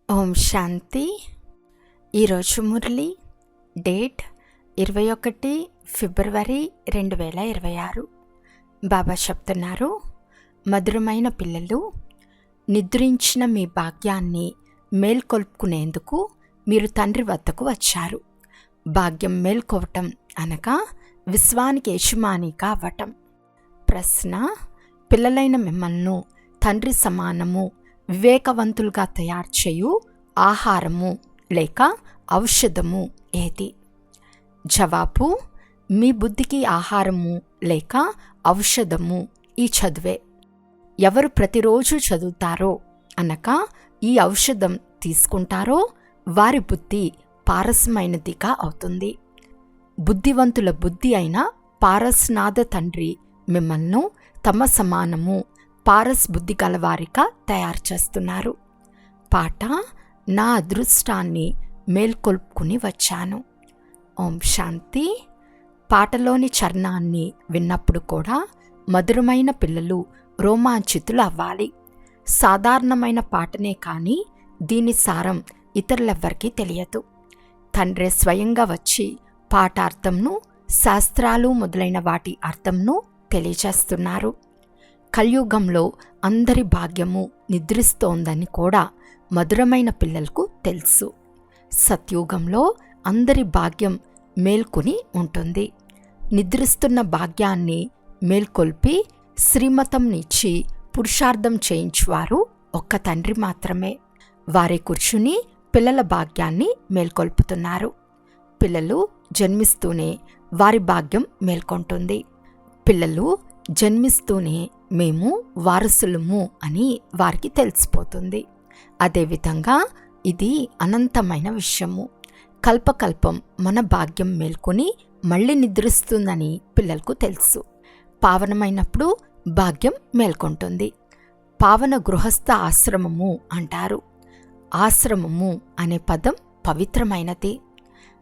ఓం శాంతి. ఈరోజు మురళి డేట్ 21 ఫిబ్రవరి 2026. బాబా చెప్తున్నారు, మధురమైన పిల్లలు, నిద్రించిన మీ భాగ్యాన్ని మేల్కొల్పుకునేందుకు మీరు తండ్రి వద్దకు వచ్చారు. భాగ్యం మేల్కోవటం అనగా విశ్వానికి యజమానిగా అవ్వటం. ప్రశ్న: పిల్లలైన మిమ్మల్ని తండ్రి సమానము వివేకవంతులుగా తయారు చేయు ఆహారము లేక ఔషధము ఏది? జవాబు: మీ బుద్ధికి ఆహారము లేక ఔషధము ఈ చదువే. ఎవరు ప్రతిరోజు చదువుతారో అనగా ఈ ఔషధం తీసుకుంటారో వారి బుద్ధి పారసమైనదిగా అవుతుంది. బుద్ధివంతుల బుద్ధి అయిన పారస్నాథ తండ్రి మిమ్మల్ని తమ సమానము పారస్ బుద్ధి గలవారిగా తయారు చేస్తున్నారు. పాట: నా అదృష్టాన్ని మేల్కొల్పుకుని వచ్చాను. ఓం శాంతి. పాటలోని చరణాన్ని విన్నప్పుడు కూడా మధురమైన పిల్లలు రోమాంచితులు అవ్వాలి. సాధారణమైన పాటనే కానీ దీని సారం ఇతరులెవ్వరికీ తెలియదు. తండ్రి స్వయంగా వచ్చి పాట అర్థంను, శాస్త్రాలు మొదలైన వాటి అర్థంను తెలియచేస్తున్నారు. కలియుగంలో అందరి భాగ్యము నిద్రిస్తోందని కూడా మధురమైన పిల్లలకు తెలుసు. సత్యుగంలో అందరి భాగ్యం మేల్కొని ఉంటుంది. నిద్రిస్తున్న భాగ్యాన్ని మేల్కొల్పి శ్రీమతంనిచ్చి పురుషార్థం చేయించువారు ఒక్క తండ్రి మాత్రమే. వారే కూర్చుని పిల్లల భాగ్యాన్ని మేల్కొల్పుతున్నారు. పిల్లలు జన్మిస్తూనే వారి భాగ్యం మేల్కొంటుంది. పిల్లలు జన్మిస్తూనే మేము వారసులము అని వారికి తెలిసిపోతుంది. అదేవిధంగా ఇది అనంతమైన విషయము. కల్పకల్పం మన భాగ్యం మేల్కొని మళ్ళీ నిద్రిస్తుందని పిల్లలకు తెలుసు. పావనమైనప్పుడు భాగ్యం మేల్కొంటుంది. పావన గృహస్థ ఆశ్రమము అంటారు. ఆశ్రమము అనే పదం పవిత్రమైనది.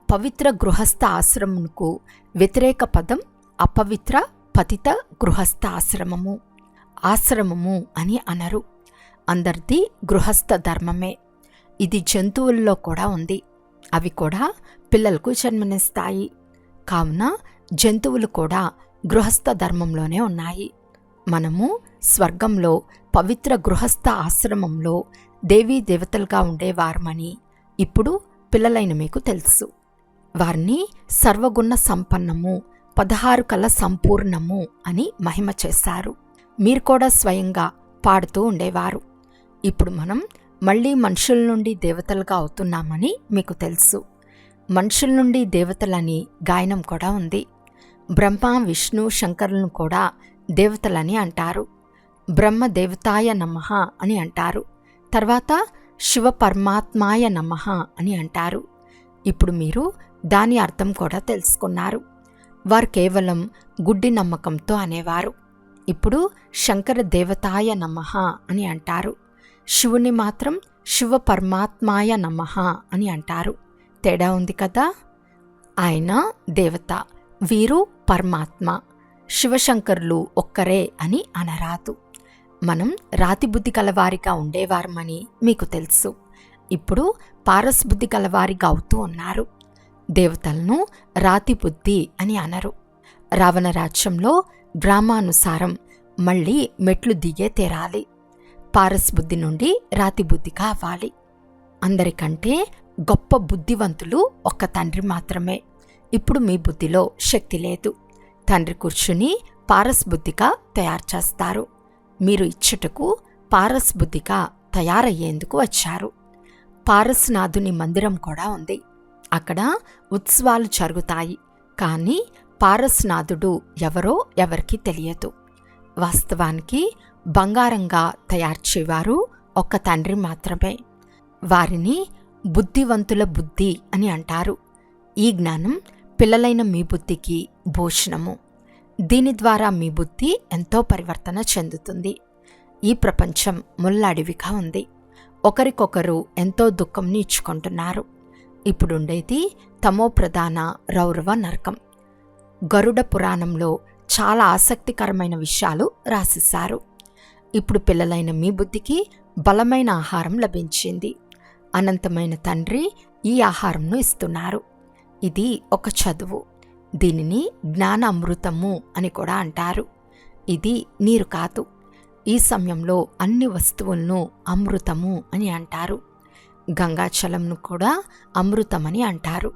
పవిత్ర గృహస్థ ఆశ్రమమునకు వ్యతిరేక పదం అపవిత్ర పతిత గృహస్థ ఆశ్రమము. ఆశ్రమము అని అనరు. అందరిది గృహస్థ ధర్మమే. ఇది జంతువుల్లో కూడా ఉంది. అవి కూడా పిల్లలకు జన్మనిస్తాయి. కావున జంతువులు కూడా గృహస్థ ధర్మంలోనే ఉన్నాయి. మనము స్వర్గంలో పవిత్ర గృహస్థ ఆశ్రమంలో దేవీ దేవతలుగా ఉండేవారమని ఇప్పుడు పిల్లలైన మీకు తెలుసు. వారిని సర్వగుణ సంపన్నము 16 కళ సంపూర్ణము అని మహిమ చేశారు. మీరు కూడా స్వయంగా పాడుతూ ఉండేవారు. ఇప్పుడు మనం మళ్ళీ మనుషుల నుండి దేవతలుగా అవుతున్నామని మీకు తెలుసు. మనుషుల నుండి దేవతలని గాయనం కూడా ఉంది. బ్రహ్మ, విష్ణు, శంకరులను కూడా దేవతలని అంటారు. బ్రహ్మ దేవతాయ నమః అని అంటారు. తర్వాత శివ పరమాత్మాయ నమః అని అంటారు. ఇప్పుడు మీరు దాని అర్థం కూడా తెలుసుకున్నారు. వారు కేవలం గుడ్డి నమ్మకంతో అనేవారు. ఇప్పుడు శంకర దేవతాయ నమః అని అంటారు. శివుని మాత్రం శివ పరమాత్మాయ నమః అని అంటారు. తేడా ఉంది కదా. ఆయన దేవత, వీరు పరమాత్మ. శివశంకరులు ఒక్కరే అని అనరాదు. మనం రాతిబుద్ధి గలవారిగా ఉండేవారమని మీకు తెలుసు. ఇప్పుడు పారస్బుద్ధి గలవారిగా అవుతూ ఉన్నారు. దేవతలను రాతి బుద్ధి అని అనరు. రావణ రాజ్యంలో గ్రామానుసారం మళ్ళీ మెట్లు దిగే తీరాలి. పారస్బుద్ధి నుండి రాతి బుద్ధిగా అవ్వాలి. అందరికంటే గొప్ప బుద్ధివంతులు ఒక్క తండ్రి మాత్రమే. ఇప్పుడు మీ బుద్ధిలో శక్తి లేదు. తండ్రి కూర్చుని పారస్బుద్ధిగా తయారు చేస్తారు. మీరు ఇచ్చటకు పారస్బుద్ధిగా తయారయ్యేందుకు వచ్చారు. పారస్నాథుని మందిరం కూడా ఉంది. అక్కడ ఉత్సవాలు జరుగుతాయి. కానీ పారస్నాథుడు ఎవరో ఎవరికీ తెలియదు. వాస్తవానికి బంగారంగా తయారు చేయవారు ఒక్క తండ్రి మాత్రమే. వారిని బుద్ధివంతుల బుద్ధి అని అంటారు. ఈ జ్ఞానం పిల్లలైన మీ బుద్ధికి భూషణము. దీని ద్వారా మీ బుద్ధి ఎంతో పరివర్తన చెందుతుంది. ఈ ప్రపంచం ముళ్ళడివిగా ఉంది. ఒకరికొకరు ఎంతో దుఃఖంని ఇచ్చుకుంటున్నారు. ఇప్పుడుండేది తమో ప్రధాన రౌరవ నరకం. గరుడ పురాణంలో చాలా ఆసక్తికరమైన విషయాలు రాసేశారు. ఇప్పుడు పిల్లలైన మీ బుద్ధికి బలమైన ఆహారం లభించింది. అనంతమైన తండ్రి ఈ ఆహారంను ఇస్తున్నారు. ఇది ఒక చదువు. దీనిని జ్ఞాన అమృతము అని కూడా అంటారు. ఇది నీరు కాదు. ఈ సమయంలో అన్ని వస్తువులను అమృతము అని అంటారు. గంగాచలంను కూడా అమృతమని అంటారు.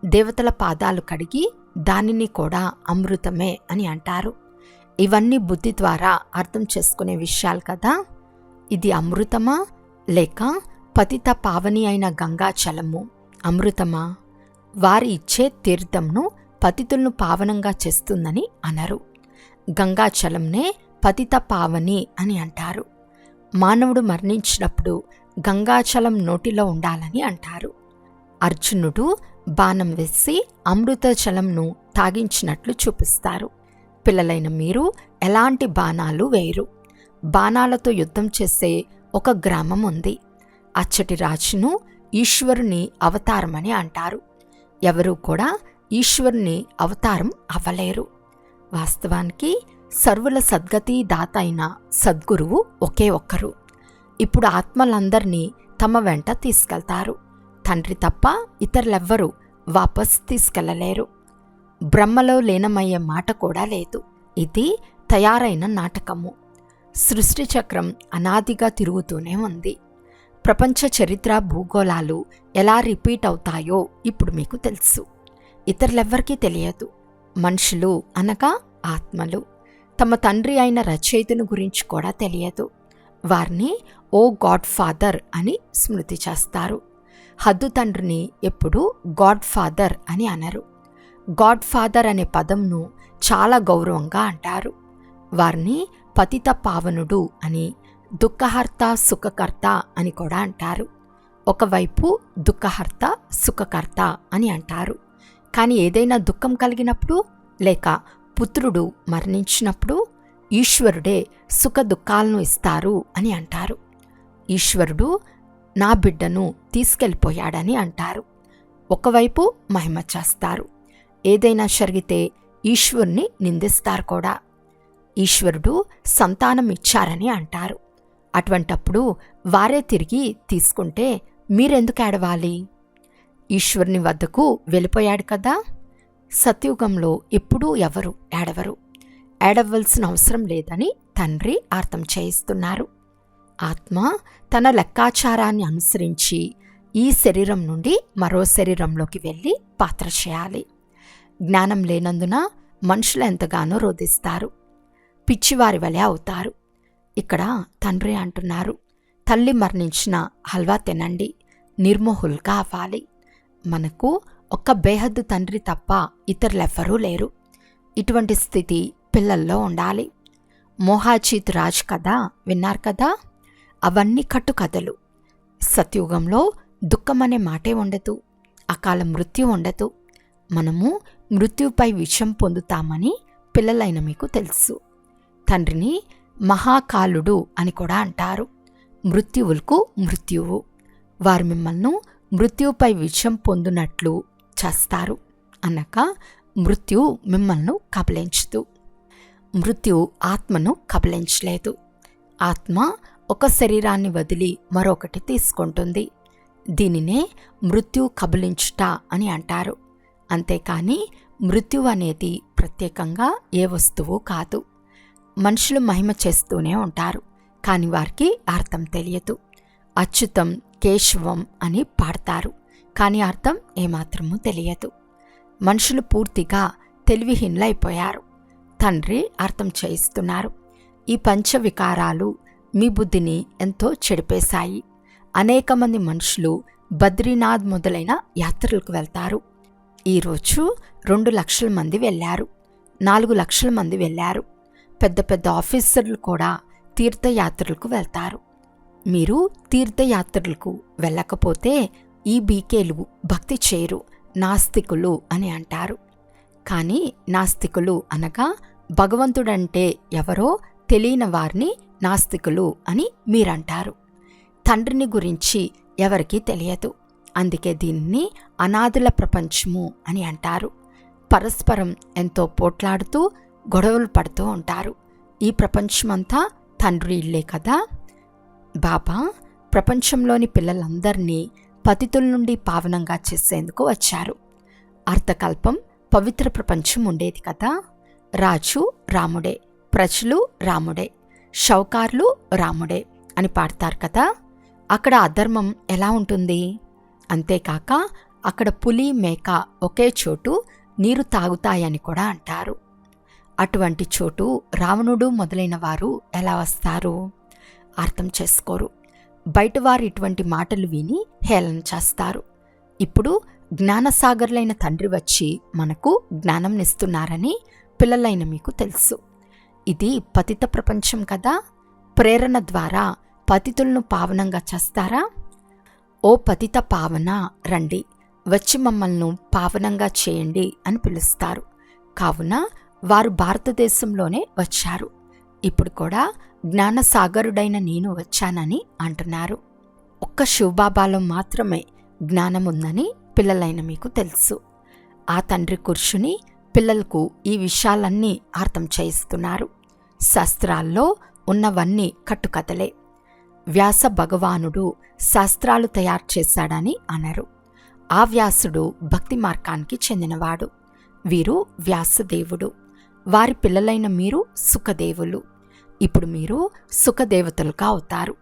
దేవతల పాదాలు కడిగి దానిని కూడా అమృతమే అని అంటారు. ఇవన్నీ బుద్ధి ద్వారా అర్థం చేసుకునే విషయాలు కదా. ఇది అమృతమా లేక పతిత పావని అయిన గంగాచలము అమృతమా? వారి ఇచ్చే తీర్థంను పతితులను పావనంగా చేస్తుందని అనరు. గంగాచలంనే పతిత పావని అని అంటారు. మానవుడు మరణించినప్పుడు గంగాచలం నోటిలో ఉండాలని అంటారు. అర్జునుడు బాణం వేసి అమృత జలంను తాగించినట్లు చూపిస్తారు. పిల్లలైన మీరు ఎలాంటి బాణాలు వేయరు. బాణాలతో యుద్ధం చేసే ఒక గ్రామం ఉంది. అచ్చటి రాజును ఈశ్వరుని అవతారమని అంటారు. ఎవరూ కూడా ఈశ్వరుని అవతారం అవ్వలేరు. వాస్తవానికి సర్వుల సద్గతి దాత అయిన సద్గురువు ఒకే ఒక్కరు. ఇప్పుడు ఆత్మలందరినీ తమ వెంట తీసుకెళ్తారు. తండ్రి తప్ప ఇతరులెవ్వరూ వాపస్ తీసుకెళ్లలేరు. బ్రహ్మలో లీనమయ్యే మాట కూడా లేదు. ఇది తయారైన నాటకము. సృష్టి చక్రం అనాదిగా తిరుగుతూనే ఉంది. ప్రపంచ చరిత్ర భూగోళాలు ఎలా రిపీట్ అవుతాయో ఇప్పుడు మీకు తెలుసు. ఇతరులెవ్వరికీ తెలియదు. మనుషులు అనగా ఆత్మలు తమ తండ్రి అయిన రచయితను గురించి కూడా తెలియదు. వారిని ఓ గాడ్ ఫాదర్ అని స్మృతి చేస్తారు. హద్దు తండ్రిని ఎప్పుడూ గాడ్ ఫాదర్ అని అనరు. గాడ్ ఫాదర్ అనే పదంను చాలా గౌరవంగా అంటారు. వారిని పతిత పావనుడు అని, దుఃఖహర్త సుఖకర్త అని కూడా అంటారు. ఒకవైపు దుఃఖహర్త సుఖకర్త అని అంటారు. కానీ ఏదైనా దుఃఖం కలిగినప్పుడు లేక పుత్రుడు మరణించినప్పుడు ఈశ్వరుడే సుఖ దుఃఖాలను ఇస్తారు అని అంటారు. ఈశ్వరుడు నా బిడ్డను తీసుకెళ్ళిపోయాడని అంటారు. ఒకవైపు మహిమ చేస్తారు. ఏదైనా జరిగితే ఈశ్వరుని నిందిస్తారు కూడా. ఈశ్వరుడు సంతానం ఇచ్చారని అంటారు. అటువంటప్పుడు వారే తిరిగి తీసుకుంటే మీరెందుకు ఏడవాలి? ఈశ్వరుని వద్దకు వెళ్ళిపోయాడు కదా. సత్యుగంలో ఎప్పుడూ ఎవరు ఏడవరు. ఏడవలసిన అవసరం లేదని తండ్రి అర్థం చేయిస్తున్నారు. ఆత్మ తన లెక్కాచారాన్ని అనుసరించి ఈ శరీరం నుండి మరో శరీరంలోకి వెళ్ళి పాత్ర చేయాలి. జ్ఞానం లేనందున మనుషులు ఎంతగానో రోధిస్తారు. పిచ్చివారి వలె అవుతారు. ఇక్కడ తండ్రి అంటున్నారు, తల్లి మరణించిన హల్వా తినండి, నిర్మోహుల్గా అవ్వాలి. మనకు ఒక్క బేహద్దు తండ్రి తప్ప ఇతరులెవ్వరూ లేరు. ఇటువంటి స్థితి పిల్లల్లో ఉండాలి. మోహాచీత్ రాజ్ కథ విన్నారు కదా. అవన్నీ కట్టుకథలు. సత్యుగంలో దుఃఖమనే మాటే ఉండదు. అకాల మృత్యు ఉండదు. మనము మృత్యుపై విజయం పొందుతామని పిల్లలైన మీకు తెలుసు. తండ్రిని మహాకాలుడు అని కూడా అంటారు. మృత్యువులకు మృత్యువు. వారు మిమ్మల్ని మృత్యుపై విజయం పొందినట్లు చేస్తారు. అనగా మృత్యు మిమ్మల్ని కబలించదు. మృత్యు ఆత్మను కబలించలేదు. ఆత్మ ఒక శరీరాన్ని వదిలి మరొకటి తీసుకుంటుంది. దీనినే మృత్యు కబలించుట అని అంటారు. అంతేకాని మృత్యు అనేది ప్రత్యేకంగా ఏ వస్తువు కాదు. మనుషులు మహిమ చేస్తూనే ఉంటారు, కానీ వారికి అర్థం తెలియదు. అచ్యుతం కేశవం అని పాడతారు, కానీ అర్థం ఏమాత్రమూ తెలియదు. మనుషులు పూర్తిగా తెలివిహీనులైపోయారు. తండ్రి అర్థం చేయిస్తున్నారు. ఈ పంచవికారాలు మీ బుద్ధిని ఎంతో చెడిపేశాయి. అనేక మంది మనుషులు బద్రీనాథ్ మొదలైన యాత్రలకు వెళ్తారు. ఈరోజు 2 లక్షల మంది వెళ్ళారు, 4 లక్షల మంది వెళ్ళారు. పెద్ద పెద్ద ఆఫీసర్లు కూడా తీర్థయాత్రలకు వెళ్తారు. మీరు తీర్థయాత్రలకు వెళ్ళకపోతే ఈ బీకేలు భక్తి చేయరు, నాస్తికులు అని అంటారు. కానీ నాస్తికులు అనగా భగవంతుడంటే ఎవరో తెలియని వారిని నాస్తికులు అని మీరంటారు. తండ్రిని గురించి ఎవరికీ తెలియదు. అందుకే దీనిని అనాథుల ప్రపంచము అని అంటారు. పరస్పరం ఎంతో పోట్లాడుతూ గొడవలు పడుతూ ఉంటారు. ఈ ప్రపంచమంతా తండ్రి ఇల్లే కదా. బాబా ప్రపంచంలోని పిల్లలందరినీ పతితుల నుండి పావనంగా చేసేందుకు వచ్చారు. అర్థకల్పం పవిత్ర ప్రపంచం ఉండేది కదా. రాజు రాముడే, ప్రజలు రాముడే, షౌకార్లు రాముడే అని పాడతారు కదా. అక్కడ అధర్మం ఎలా ఉంటుంది? అంతేకాక అక్కడ పులి మేక ఒకే చోటు నీరు తాగుతాయని కూడా అంటారు. అటువంటి చోటు రావణుడు మొదలైన వారు ఎలా వస్తారు? అర్థం చేసుకోరు. బయటవారు ఇటువంటి మాటలు విని హేళన చేస్తారు. ఇప్పుడు జ్ఞానసాగర్లైన తండ్రి వచ్చి మనకు జ్ఞానంనిస్తున్నారని పిల్లలైన మీకు తెలుసు. ఇది పతిత ప్రపంచం కదా. ప్రేరణ ద్వారా పతితులను పావనంగా చేస్తారా? ఓ పతిత పావన రండి, వచ్చి మమ్మల్ని పావనంగా చేయండి అని పిలుస్తారు. కావున వారు భారతదేశంలోనే వచ్చారు. ఇప్పుడు కూడా జ్ఞానసాగరుడైన నేను వచ్చానని అంటున్నారు. ఒక్క శివబాబాలో మాత్రమే జ్ఞానం ఉందని పిల్లలైన మీకు తెలుసు. ఆ తండ్రి కూర్చుని పిల్లలకు ఈ విషయాలన్నీ అర్థం చేయిస్తున్నారు. శాస్త్రాల్లో ఉన్నవన్నీ కట్టుకథలే. వ్యాస భగవానుడు శాస్త్రాలు తయారు చేశాడని అనరు. ఆ వ్యాసుడు భక్తి మార్గానికి చెందినవాడు. వీరు వ్యాసదేవుడు. వారి పిల్లలైన మీరు సుఖదేవులు. ఇప్పుడు మీరు సుఖదేవతలుగా అవుతారు.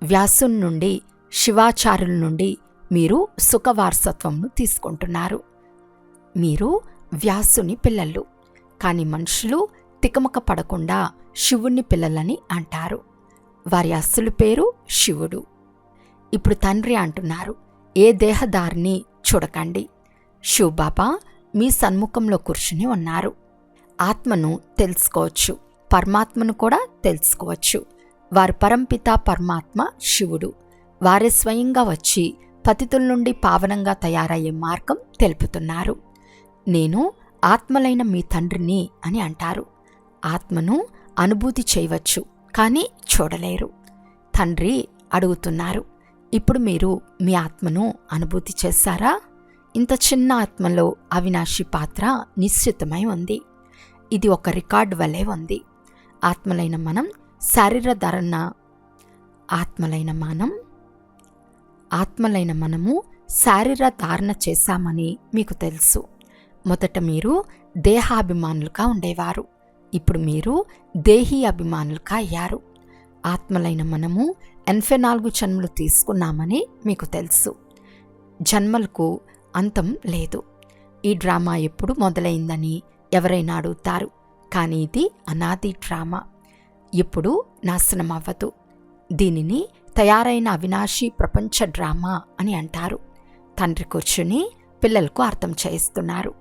వ్యాసుని నుండి, శివాచార్యుల నుండి మీరు సుఖవారసత్వంను తీసుకుంటున్నారు. మీరు వ్యాసుని పిల్లలు. కాని మనుషులు తికమక పడకుండా శివుని పిల్లలని అంటారు. వారి అస్సలు పేరు శివుడు. ఇప్పుడు తండ్రి అంటున్నారు, ఏ దేహదారిని చూడకండి. శివబాబా మీ సన్ముఖంలో కూర్చుని ఉన్నారు. ఆత్మను తెలుసుకోవచ్చు, పరమాత్మను కూడా తెలుసుకోవచ్చు. వారి పరంపిత పరమాత్మ శివుడు. వారే స్వయంగా వచ్చి పతితుల నుండి పావనంగా తయారయ్యే మార్గం తెలుపుతున్నారు. నేను ఆత్మలైన మీ తండ్రిని అని అంటారు. ఆత్మను అనుభూతి చేయవచ్చు, కానీ చూడలేరు. తండ్రి అడుగుతున్నారు, ఇప్పుడు మీరు మీ ఆత్మను అనుభూతి చేశారా? ఇంత చిన్న ఆత్మలో అవినాశి పాత్ర నిశ్చితమై ఉంది. ఇది ఒక రికార్డు వలె ఉంది. ఆత్మలైన మనం శారీర ధారణ చేశామని మీకు తెలుసు. మొదట మీరు దేహాభిమానులుగా ఉండేవారు. ఇప్పుడు మీరు దేహీ అభిమానులుగా అయ్యారు. ఆత్మలైన మనము 84 జన్మలు తీసుకున్నామని మీకు తెలుసు. జన్మలకు అంతం లేదు. ఈ డ్రామా ఎప్పుడు మొదలైందని ఎవరైనా అడుగుతారు. కానీ ఇది అనాది డ్రామా, ఎప్పుడు నాశనం అవ్వదు. దీనిని తయారైన అవినాశి ప్రపంచ డ్రామా అని అంటారు. తండ్రి కూర్చుని పిల్లలకు అర్థం చేయిస్తున్నారు.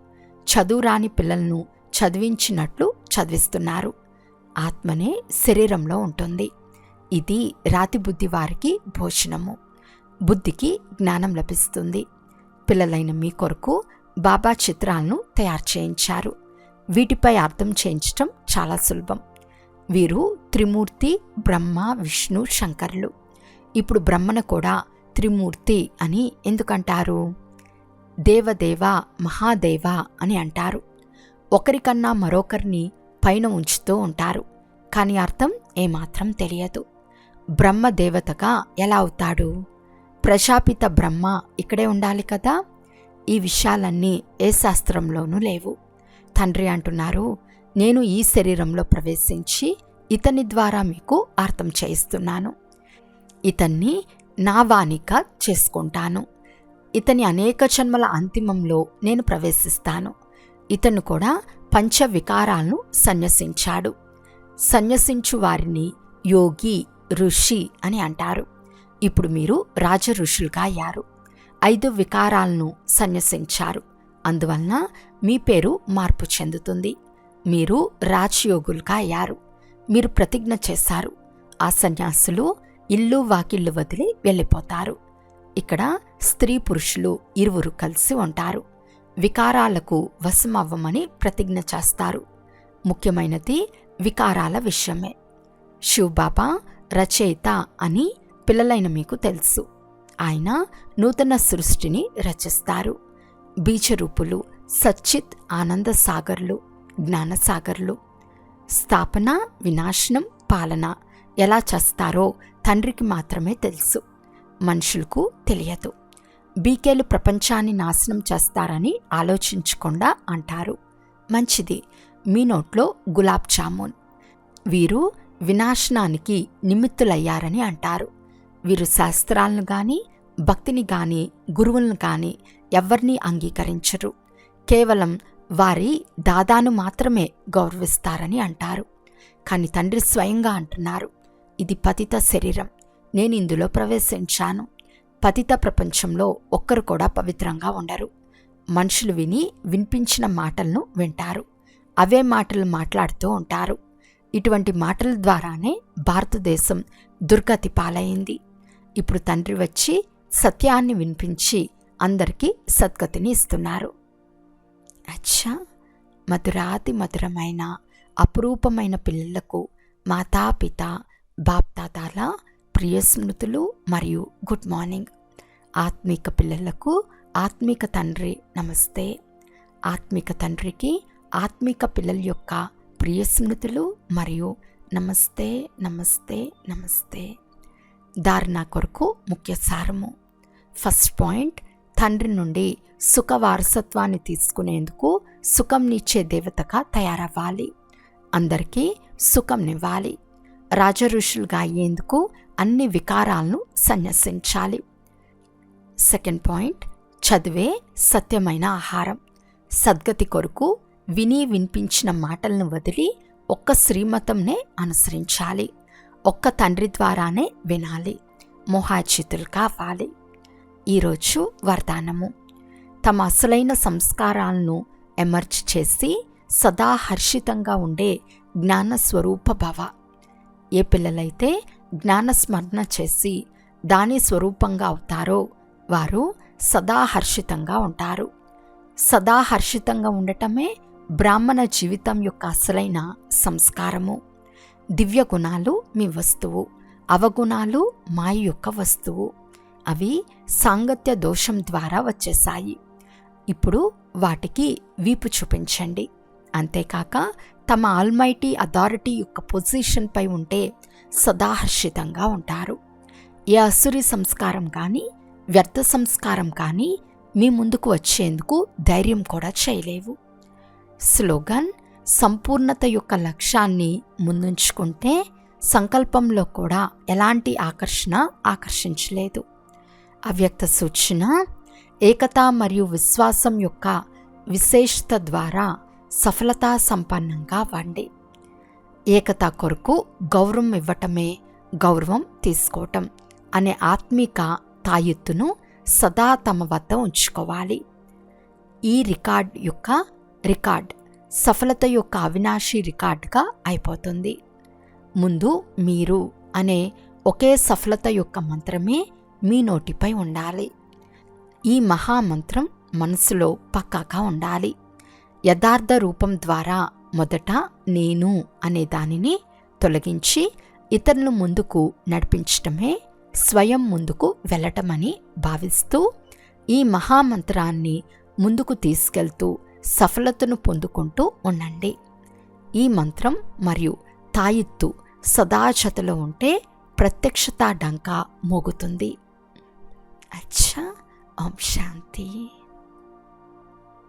చదువురాని పిల్లలను చదివించినట్లు చదివిస్తున్నారు. ఆత్మనే శరీరంలో ఉంటుంది. ఇది రాతి బుద్ధి వారికి భోజనము. బుద్ధికి జ్ఞానం లభిస్తుంది. పిల్లలైన మీ కొరకు బాబా చిత్రాలను తయారు చేయించారు. వీటిపై అర్థం చేయించటం చాలా సులభం. వీరు త్రిమూర్తి, బ్రహ్మ, విష్ణు, శంకరులు. ఇప్పుడు బ్రహ్మను కూడా త్రిమూర్తి అని ఎందుకంటారు? దేవదేవ, మహాదేవ అని అంటారు. ఒకరికన్నా మరొకరిని పైన ఉంచుతూ ఉంటారు. కానీ అర్థం ఏమాత్రం తెలియదు. బ్రహ్మ దేవతగా ఎలా అవుతాడు? ప్రజాపిత బ్రహ్మ ఇక్కడే ఉండాలి కదా. ఈ విషయాలన్నీ ఏ శాస్త్రంలోనూ లేవు. తండ్రి అంటున్నారు, నేను ఈ శరీరంలో ప్రవేశించి ఇతని ద్వారా మీకు అర్థం చేయిస్తున్నాను. ఇతన్ని నా వాణిగా చేసుకుంటాను. ఇతని అనేక జన్మల అంతిమంలో నేను ప్రవేశిస్తాను. ఇతను కూడా పంచవికారాలను సన్యసించాడు. సన్యసించు వారిని యోగి, ఋషి అని అంటారు. ఇప్పుడు మీరు రాజ ఋషులుగా అయ్యారు. 5 వికారాలను సన్యసించారు. అందువలన మీ పేరు మార్పు చెందుతుంది. మీరు రాజయోగులుగా అయ్యారు. మీరు ప్రతిజ్ఞ చేశారు. ఆ సన్యాసులు ఇల్లు వాకిళ్ళు వదిలి వెళ్ళిపోతారు. ఇక్కడ స్త్రీ పురుషులు ఇరువురు కలిసి ఉంటారు. వికారాలకు వశమవ్వమని ప్రతిజ్ఞ చేస్తారు. ముఖ్యమైనది వికారాల విషయమే. శివబాబా రచయిత అని పిల్లలైన మీకు తెలుసు. ఆయన నూతన సృష్టిని రచిస్తారు. బీజరూపులు, సచ్చిత్ ఆనంద సాగర్లు, జ్ఞానసాగర్లు. స్థాపన, వినాశనం, పాలన ఎలా చేస్తారో తండ్రికి మాత్రమే తెలుసు. మనుషులకు తెలియదు. బీకేలు ప్రపంచాన్ని నాశనం చేస్తారని ఆలోచించకుండా అంటారు. మంచిది, మీ నోట్లో గులాబ్ జామున్. వీరు వినాశనానికి నిమిత్తులయ్యారని అంటారు. వీరు శాస్త్రాలను కానీ, భక్తిని కానీ, గురువులను కానీ ఎవరినీ అంగీకరించరు. కేవలం వారి దాదాను మాత్రమే గౌరవిస్తారని అంటారు. కానీ తండ్రి స్వయంగా అంటున్నారు, ఇది పతిత శరీరం, నేను ఇందులో ప్రవేశించాను. పతిత ప్రపంచంలో ఒక్కరు కూడా పవిత్రంగా ఉండరు. మనుషులు వినిపించిన మాటలను వింటారు, అవే మాటలు మాట్లాడుతూ ఉంటారు. ఇటువంటి మాటల ద్వారానే భారతదేశం దుర్గతి పాలైంది. ఇప్పుడు తండ్రి వచ్చి సత్యాన్ని వినిపించి అందరికీ సద్గతిని ఇస్తున్నారు. అచ్చా, మధురాతి మధురమైన అపురూపమైన పిల్లలకు మాతాపిత బాప్దాదాల ప్రియ స్మృతులు మరియు గుడ్ మార్నింగ్. ఆత్మీక పిల్లలకు ఆత్మీక తండ్రి నమస్తే. ఆత్మీక తండ్రికి ఆత్మీక పిల్లల యొక్క ప్రియ స్మృతులు మరియు నమస్తే నమస్తే నమస్తే. ధారణ కొరకు ముఖ్య సారము. ఫస్ట్ పాయింట్, తండ్రి నుండి సుఖ వారసత్వాన్ని తీసుకునేందుకు సుఖంనిచ్చే దేవతగా తయారవ్వాలి. అందరికీ సుఖంనివ్వాలి. రాజఋషులుగా అయ్యేందుకు అన్ని వికారాలను సన్యసించాలి. సెకండ్ పాయింట్, చదివే సత్యమైన ఆహారం. సద్గతి కొరకు వినిపించిన మాటలను వదిలి ఒక్క శ్రీమతంనే అనుసరించాలి. ఒక్క తండ్రి ద్వారానే వినాలి. మోహాచితులు కావాలి. ఈరోజు వరదానము. తమ అసలైన సంస్కారాలను ఎమర్జ్ చేసి సదా హర్షితంగా ఉండే జ్ఞానస్వరూప భవ. ఏ పిల్లలైతే జ్ఞానస్మరణ చేసి దాని స్వరూపంగా అవుతారో వారు సదా హర్షితంగా ఉంటారు. సదా హర్షితంగా ఉండటమే బ్రాహ్మణ జీవితం యొక్క అసలైన సంస్కారము. దివ్య గుణాలు మీ వస్తువు, అవగుణాలు మాయ యొక్క వస్తువు. అవి సాంగత్య దోషం ద్వారా వచ్చేశాయి. ఇప్పుడు వాటికి వీపు చూపించండి. అంతేకాక తమ ఆల్మైటీ అథారిటీ యొక్క పొజిషన్పై ఉంటే సదాహర్షితంగా ఉంటారు. ఏ అసురి సంస్కారం కానీ, వ్యర్థ సంస్కారం కానీ మీ ముందుకు వచ్చేందుకు ధైర్యం కూడా చేయలేవు. స్లోగన్: సంపూర్ణత యొక్క లక్ష్యాన్ని ముందుంచుకుంటే సంకల్పంలో కూడా ఎలాంటి ఆకర్షించలేదు. అవ్యక్త సూచన: ఏకత మరియు విశ్వాసం యొక్క విశేషత ద్వారా సఫలతా సంపన్నంగా అవ్వండి. ఏకత కొరకు గౌరవం ఇవ్వటమే గౌరవం తీసుకోవటం అనే ఆత్మీక తాయెత్తును సదా తమ వద్ద ఉంచుకోవాలి. ఈ రికార్డ్ సఫలత యొక్క అవినాశి రికార్డుగా అయిపోతుంది. ముందు మీరు అనే ఒకే సఫలత యొక్క మంత్రమే మీ నోటిపై ఉండాలి. ఈ మహామంత్రం మనసులో పక్కాగా ఉండాలి. యథార్థ రూపం ద్వారా మొదట నేను అనే దానిని తొలగించి ఇతరులను ముందుకు నడిపించటమే స్వయం ముందుకు వెళ్ళటమని భావిస్తూ ఈ మహామంత్రాన్ని ముందుకు తీసుకెళ్తూ సఫలతను పొందుకుంటూ ఉండండి. ఈ మంత్రం మరియు తాయెత్తు సదాచతలో ఉంటే ప్రత్యక్షత డంకా మోగుతుంది. అచ్చా, ఓం శాంతి.